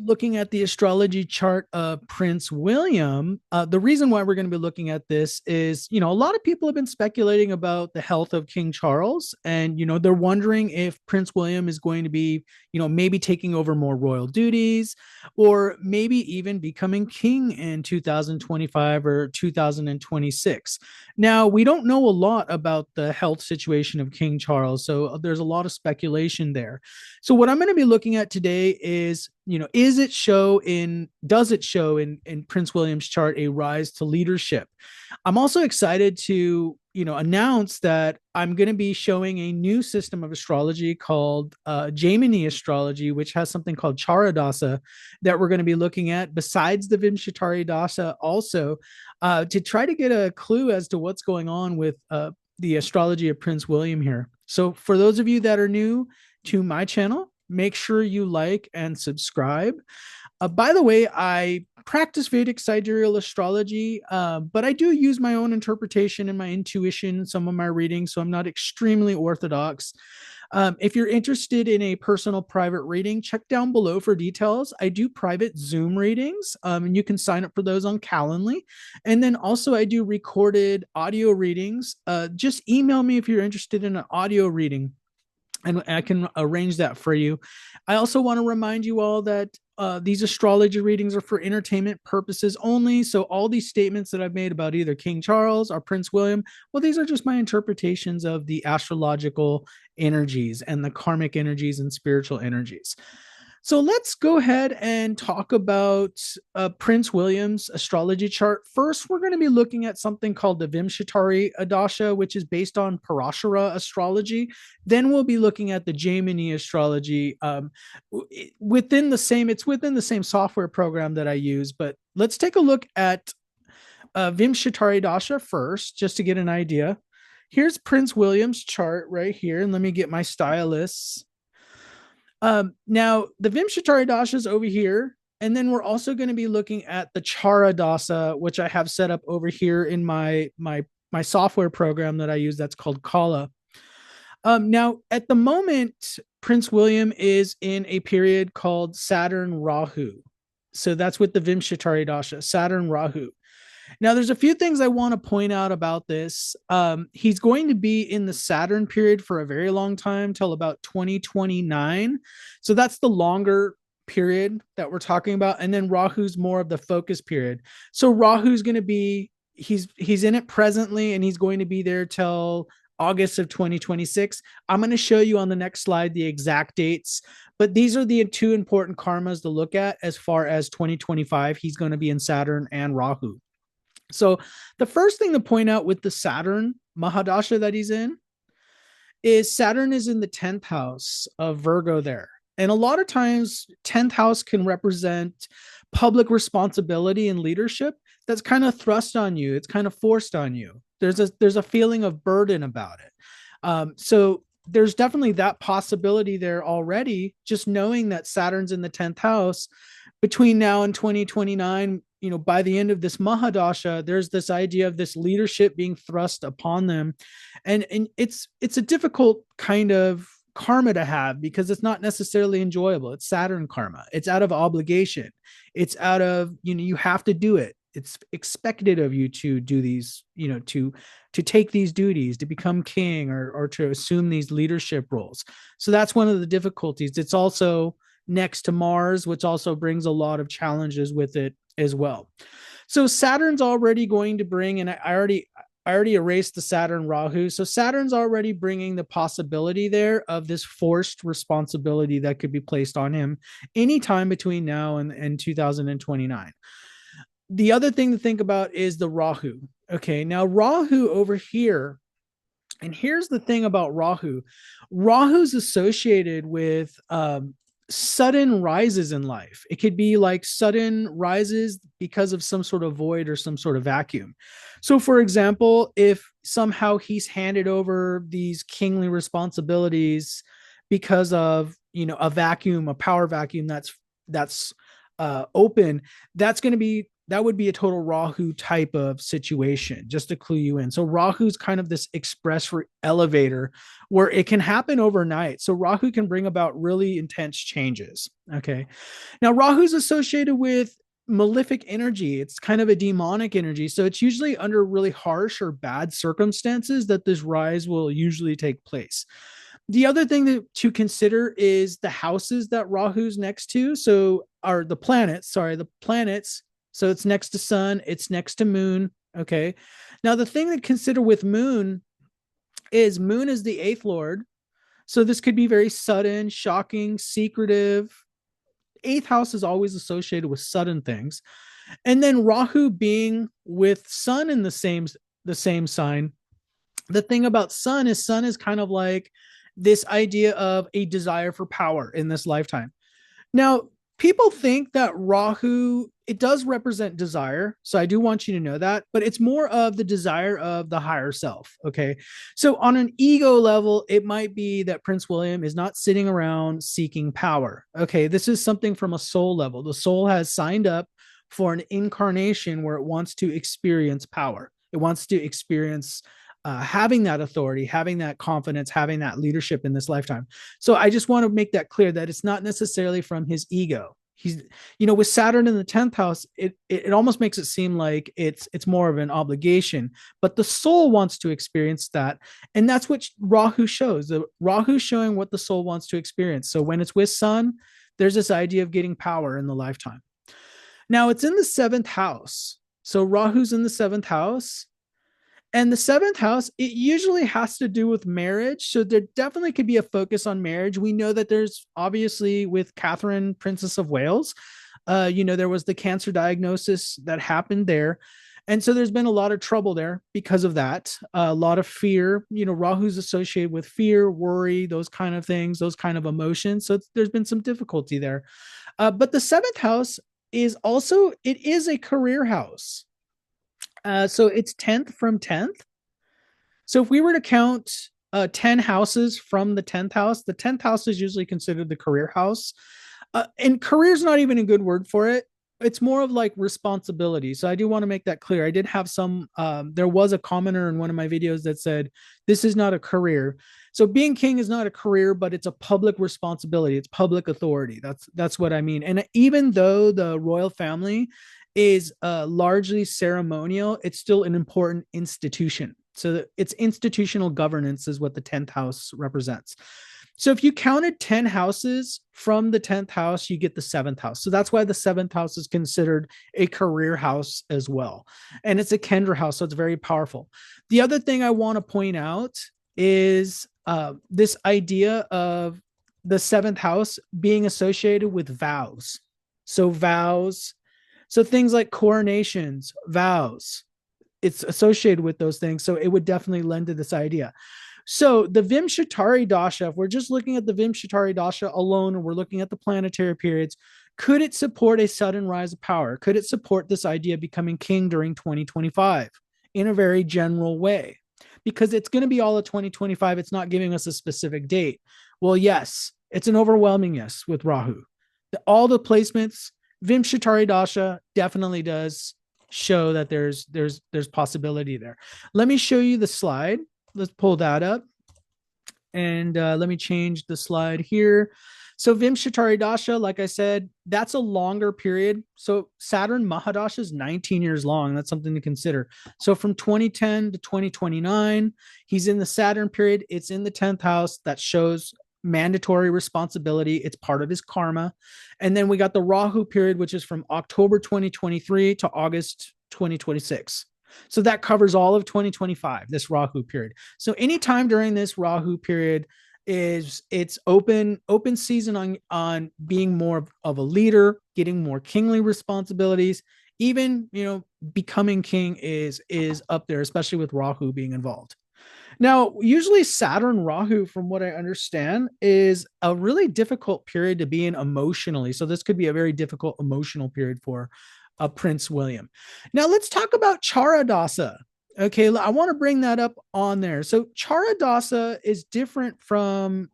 looking at the astrology chart of Prince William. The reason why we're going to be looking at this is, a lot of people have been speculating about the health of King Charles, and they're wondering if Prince William is going to be, maybe taking over more royal duties, or maybe even becoming king in 2025 or 2026. Now, we don't know a lot about the health situation of King Charles, so there's a lot of speculation there. So what I'm going to be looking at today is, does it show in Prince William's chart a rise to leadership? I'm also excited to, announce that I'm going to be showing a new system of astrology called Jaimini astrology, which has something called Charadasa that we're going to be looking at besides the Vimshatari Dasa also, to try to get a clue as to what's going on with the astrology of Prince William here. So for those of you that are new to my channel, make sure you like and subscribe. By the way, I practice Vedic sidereal astrology, but I do use my own interpretation and my intuition in some of my readings, so I'm not extremely orthodox. If you're interested in a personal private reading, check down below for details. I do private Zoom readings, and you can sign up for those on Calendly. And then also I do recorded audio readings. Just email me if you're interested in an audio reading, and I can arrange that for you. I also want to remind you all that these astrology readings are for entertainment purposes only. So all these statements that I've made about either King Charles or Prince William, well, these are just my interpretations of the astrological energies and the karmic energies and spiritual energies. So let's go ahead and talk about Prince William's astrology chart. First, we're going to be looking at something called the Vimshatari Adasha, which is based on Parashara astrology. Then we'll be looking at the Jaimini astrology within the same software program that I use. But let's take a look at Vimshatari Adasha first, just to get an idea. Here's Prince William's chart right here, and let me get my stylus. Now the Vimshatari Dasa is over here, and then we're also going to be looking at the Chara Dasa, which I have set up over here in my software program that I use. That's called Kala. Now at the moment, Prince William is in a period called Saturn Rahu. So that's with the Vimshatari Dasa, Saturn Rahu. Now, there's a few things I want to point out about this. He's going to be in the Saturn period for a very long time, till about 2029. So that's the longer period that we're talking about. And then Rahu's more of the focus period. So Rahu's going to be, he's in it presently, and he's going to be there till August of 2026. I'm going to show you on the next slide the exact dates, but these are the two important karmas to look at as far as 2025. He's going to be in Saturn and Rahu. So the first thing to point out with the Saturn Mahadasha that he's in is Saturn is in the 10th house of Virgo there. And a lot of times 10th house can represent public responsibility and leadership that's kind of thrust on you. It's kind of forced on you. There's a feeling of burden about it. So there's definitely that possibility there already, just knowing that Saturn's in the 10th house. Between now and 2029, by the end of this Mahadasha, there's this idea of this leadership being thrust upon them. And it's a difficult kind of karma to have, because it's not necessarily enjoyable. It's Saturn karma. It's out of obligation. It's out of, you have to do it. It's expected of you to do these, to take these duties, to become king, or to assume these leadership roles. So that's one of the difficulties. It's also next to Mars, which also brings a lot of challenges with it as well. So Saturn's already going to bring, and I already erased the Saturn Rahu. So Saturn's already bringing the possibility there of this forced responsibility that could be placed on him anytime between now and 2029. The other thing to think about is the Rahu. Okay, now Rahu over here, and here's the thing about Rahu. Rahu's associated with sudden rises in life. It could be like sudden rises because of some sort of void or some sort of vacuum. So for example, if somehow he's handed over these kingly responsibilities because of, a vacuum, a power vacuum that's open, that's going to be that would be a total Rahu type of situation, just to clue you in. So Rahu's kind of this express elevator where it can happen overnight. So Rahu can bring about really intense changes. Okay. Now Rahu's associated with malefic energy. It's kind of a demonic energy. So it's usually under really harsh or bad circumstances that this rise will usually take place. The other thing to consider is the houses that Rahu's next to. So are the planets, sorry, the planets. So it's next to sun, it's next to moon. Okay. Now the thing to consider with moon is the eighth lord. So this could be very sudden, shocking, secretive. Eighth house is always associated with sudden things. And then Rahu being with sun in the same sign. The thing about sun is kind of like this idea of a desire for power in this lifetime. Now, people think that Rahu, it does represent desire. So I do want you to know that, but it's more of the desire of the higher self. Okay. So on an ego level, it might be that Prince William is not sitting around seeking power. Okay. This is something from a soul level. The soul has signed up for an incarnation where it wants to experience power. It wants to experience having that authority, having that confidence, having that leadership in this lifetime. So I just want to make that clear that it's not necessarily from his ego. He's, with Saturn in the 10th house, it almost makes it seem like it's more of an obligation, but the soul wants to experience that. And that's what Rahu shows. The Rahu showing what the soul wants to experience. So when it's with sun, there's this idea of getting power in the lifetime. Now it's in the 7th house. So Rahu's in the 7th house. And the 7th house, it usually has to do with marriage. So there definitely could be a focus on marriage. We know that there's obviously with Catherine, Princess of Wales, there was the cancer diagnosis that happened there. And so there's been a lot of trouble there because of that. A lot of fear, Rahu's associated with fear, worry, those kind of things, those kind of emotions. So there's been some difficulty there. But the 7th house it is a career house. So it's 10th from 10th. So if we were to count 10 houses from the 10th house, the 10th house is usually considered the career house. And career is not even a good word for it. It's more of like responsibility. So I do want to make that clear. I did have there was a commenter in one of my videos that said, this is not a career. So being king is not a career, but it's a public responsibility. It's public authority. That's what I mean. And even though the royal family is largely ceremonial, it's still an important institution. So it's institutional governance is what the 10th house represents. So if you counted 10 houses from the 10th house, you get the 7th house. So that's why the 7th house is considered a career house as well. And it's a Kendra house, so it's very powerful. The other thing I want to point out is this idea of the 7th house being associated with vows. So vows, so things like coronations, vows, it's associated with those things. So it would definitely lend to this idea. So the Vimshatari Dasha, if we're just looking at the Vimshatari Dasha alone, and we're looking at the planetary periods, could it support a sudden rise of power? Could it support this idea of becoming king during 2025 in a very general way? Because it's going to be all of 2025. It's not giving us a specific date. Well, yes, it's an overwhelming yes with Rahu. All the placements, Vimshatari Dasha definitely does show that there's possibility there. Let me show you the slide. Let's pull that up. And let me change the slide here. So Vimshatari Dasha, like I said, that's a longer period. So Saturn Mahadasha is 19 years long. That's something to consider. So from 2010 to 2029, he's in the Saturn period. It's in the 10th house. That shows mandatory responsibility. It's part of his karma. And then we got the Rahu period, which is from October 2023 to August 2026. So that covers all of 2025, this Rahu period. So anytime during this Rahu period it's open season on being more of a leader, getting more kingly responsibilities. Even, becoming king is up there, especially with Rahu being involved. Now, usually Saturn Rahu, from what I understand, is a really difficult period to be in emotionally. So this could be a very difficult emotional period for Prince William. Now let's talk about Charadasa. Okay, I want to bring that up on there. So Charadasa is different from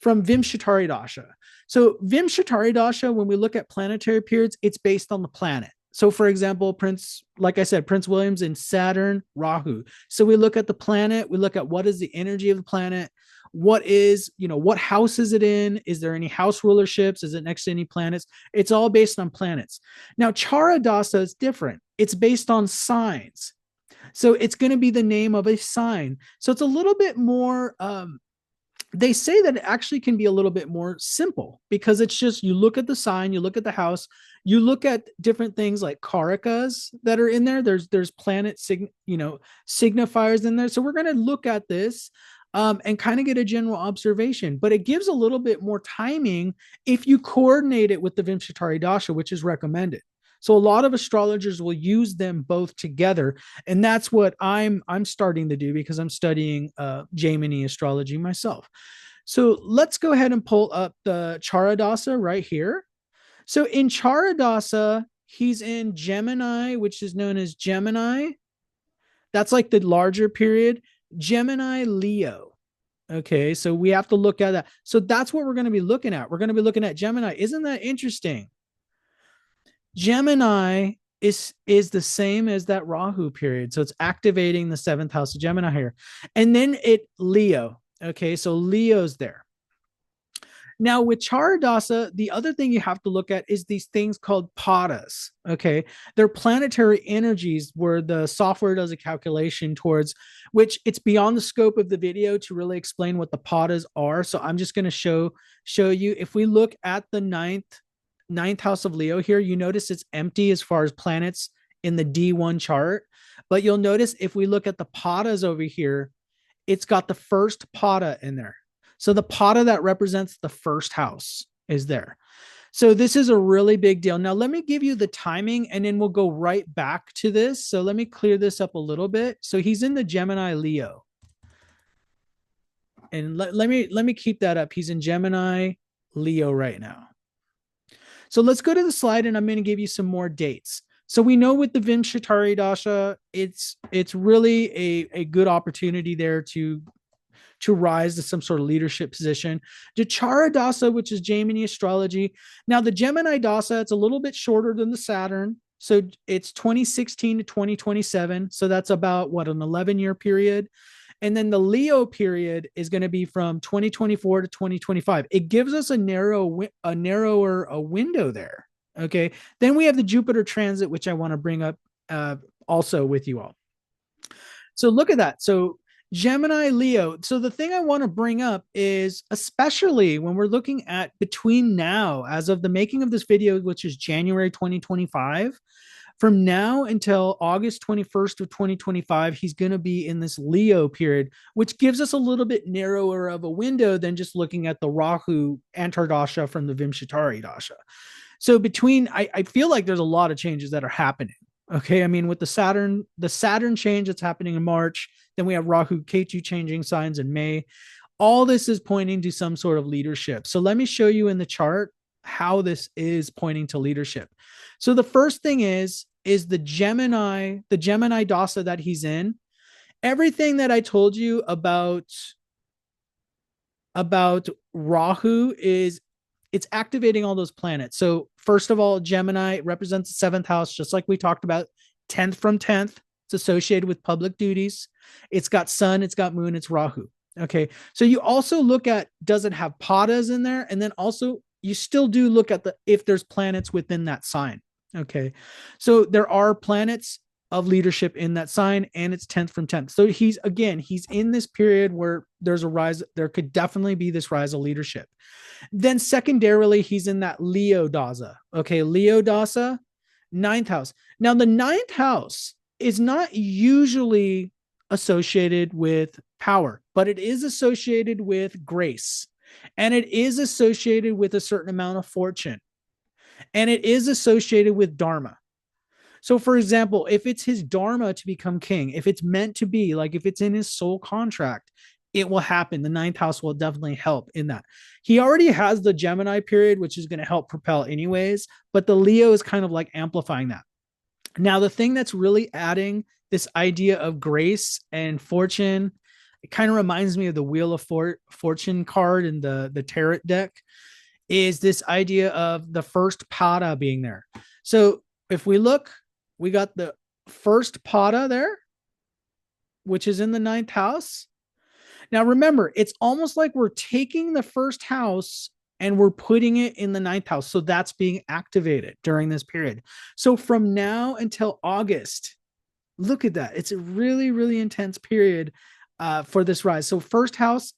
Vimshatari Dasha. So Vimshatari Dasha, when we look at planetary periods, it's based on the planet. So for example, like I said, Prince William's in Saturn, Rahu. So we look at the planet, we look at what is the energy of the planet, what house is it in? Is there any house rulerships? Is it next to any planets? It's all based on planets. Now, Charadasa is different. It's based on signs. So it's going to be the name of a sign. So it's a little bit more they say that it actually can be a little bit more simple because it's just you look at the sign, you look at the house, you look at different things like karakas that are in there. There's planet signifiers in there. So we're going to look at this and kind of get a general observation, but it gives a little bit more timing if you coordinate it with the Vimshatari Dasha, which is recommended. So a lot of astrologers will use them both together, and that's what I'm starting to do because I'm studying Jaimini astrology myself. So let's go ahead and pull up the Charadasa right here. So in Charadasa, he's in Gemini, which is known as Gemini. That's like the larger period. Gemini Leo. Okay, so we have to look at that. So that's what we're going to be looking at. We're going to be looking at Gemini. Isn't that interesting? Gemini is the same as that Rahu period. So it's activating the seventh house of Gemini here. And then Leo. Okay, so Leo's there. Now with Charadasa, the other thing you have to look at is these things called padas. Okay, they're planetary energies where the software does a calculation towards which it's beyond the scope of the video to really explain what the padas are. So I'm just going to show you. If we look at the ninth house of Leo here, you notice it's empty as far as planets in the D1 chart. But you'll notice if we look at the padas over here, it's got the first pada in there. So the pada that represents the first house is there. So this is a really big deal. Now, let me give you the timing and then we'll go right back to this. So let me clear this up a little bit. So he's in the Gemini Leo. And let me keep that up. He's in Gemini Leo right now. So let's go to the slide and I'm going to give you some more dates. So we know with the Vimshatari Dasha, it's really a good opportunity there to rise to some sort of leadership position. The Chara Dasa, which is Jaimini astrology. Now the Gemini Dasa, it's a little bit shorter than the Saturn. So it's 2016 to 2027. So that's about what, an 11-year period. And then the Leo period is going to be from 2024 to 2025. It gives us a narrower window there. Okay. Then we have the Jupiter transit, which I want to bring up also with you all. So look at that. So Gemini Leo. So the thing I want to bring up is, especially when we're looking at between now, as of the making of this video, which is January 2025, from now until August 21st of 2025, he's going to be in this Leo period, which gives us a little bit narrower of a window than just looking at the Rahu Antardasha from the Vimshatari Dasha. So I feel like there's a lot of changes that are happening. Okay. I mean, with the Saturn change that's happening in March, then we have Rahu Ketu changing signs in May. All this is pointing to some sort of leadership. So let me show you in the chart how this is pointing to leadership. So the first thing is the Gemini Dasa that he's in. Everything that I told you about Rahu is it's activating all those planets. So first of all, Gemini represents the seventh house, just like we talked about, 10th from 10th. It's associated with public duties. It's got sun, it's got moon, it's Rahu. Okay. So you also look at, does it have padas in there? And then also you still do look at if there's planets within that sign. Okay. So there are planets of leadership in that sign and it's 10th from 10th. So he's in this period where there's a rise. There could definitely be this rise of leadership. Then secondarily, he's in that Leo Dasa. Okay. Leo Dasa, ninth house. Now the ninth house is not usually associated with power, but it is associated with grace. And it is associated with a certain amount of fortune. And it is associated with dharma. So for example, if it's his dharma to become king, if it's meant to be, like if it's in his soul contract, it will happen. The ninth house will definitely help in that. He already has the Gemini period, which is going to help propel anyways, but the Leo is kind of like amplifying that. Now, the thing that's really adding this idea of grace and fortune, it kind of reminds me of the Wheel of Fortune card in the tarot deck, is this idea of the first pada being there. So If we look, we got the first pada there, which is in the ninth house. Now, remember, it's almost like we're taking the first house and we're putting it in the ninth house. So that's being activated during this period. So from now until August, look at that. It's a really, really intense period for this rise. So first house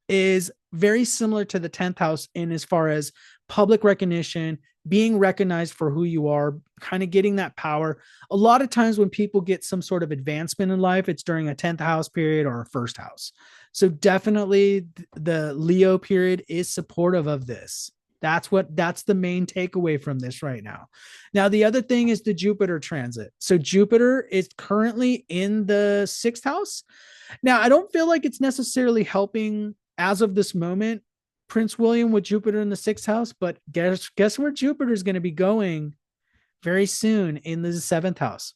is very similar to the 10th house in as far as public recognition, being recognized for who you are, kind of getting that power. A lot of times when people get some sort of advancement in life, it's during a 10th house period or a first house. So definitely the Leo period is supportive of this. That's the main takeaway from this right now. Now, the other thing is the Jupiter transit. So Jupiter is currently in the sixth house. Now, I don't feel like it's necessarily helping as of this moment, Prince William with Jupiter in the sixth house, but guess where Jupiter is going to be going very soon in the seventh house.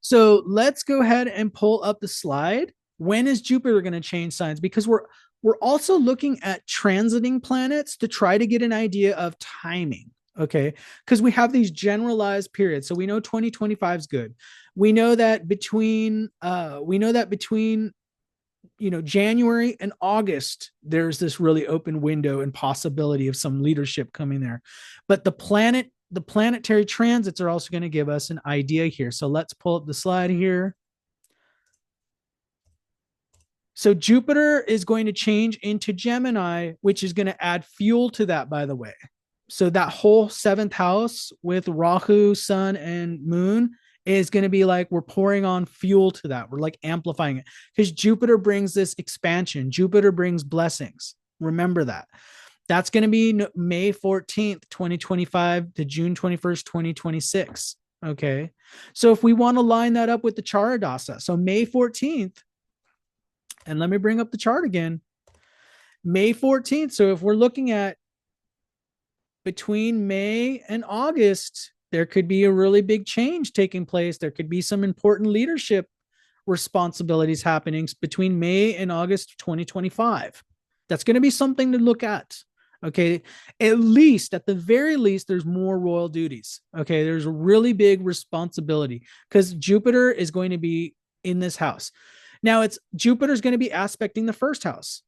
So let's go ahead and pull up the slide. When is Jupiter going to change signs? Because we're also looking at transiting planets to try to get an idea of timing. Okay, because we have these generalized periods. So we know 2025 is good. We know that between January and August, there's this really open window and possibility of some leadership coming there. But the planetary transits are also going to give us an idea here. So let's pull up the slide here. So Jupiter is going to change into Gemini, which is going to add fuel to that, by the way. So that whole seventh house with Rahu, Sun, and Moon is going to be like we're pouring on fuel to that. We're like amplifying it because Jupiter brings this expansion. Jupiter brings blessings. Remember that. That's going to be May 14th, 2025 to June 21st, 2026. Okay. So if we want to line that up with the Charadasa, so May 14th, and let me bring up the chart again. May 14th. So if we're looking at between May and August, there could be a really big change taking place. There could be some important leadership responsibilities happening between May and August 2025. That's going to be something to look at. Okay. At the very least, there's more royal duties. Okay. There's a really big responsibility because Jupiter is going to be in this house. Now Jupiter's going to be aspecting the first house.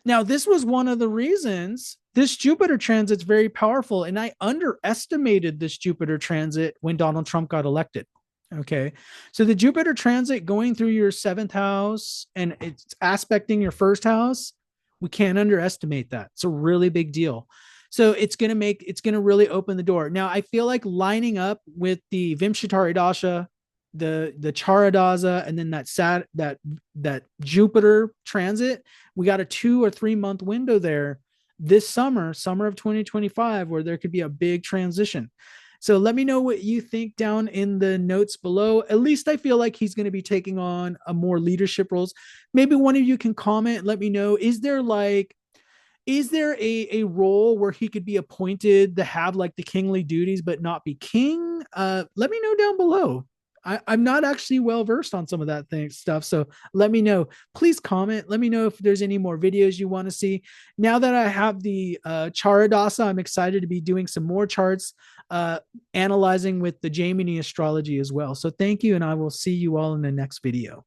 Now, this was one of the reasons this Jupiter transit's very powerful. And I underestimated this Jupiter transit when Donald Trump got elected. Okay. So the Jupiter transit going through your seventh house and it's aspecting your first house, we can't underestimate that. It's a really big deal. So it's going to really open the door. Now, I feel like lining up with the Vimshatari Dasha, the Charadasa, and then that Jupiter transit, we got a 2 or 3 month window there this summer of 2025, where there could be a big transition. So let me know what you think down in the notes below. At least I feel like he's going to be taking on a more leadership roles. Maybe one of you can comment, let me know, is there a role where he could be appointed to have like the kingly duties but not be king? Let me know down below. I'm not actually well versed on some of that stuff. So let me know. Please comment. Let me know if there's any more videos you want to see. Now that I have the Charadasa, I'm excited to be doing some more charts, analyzing with the Jaimini astrology as well. So thank you, and I will see you all in the next video.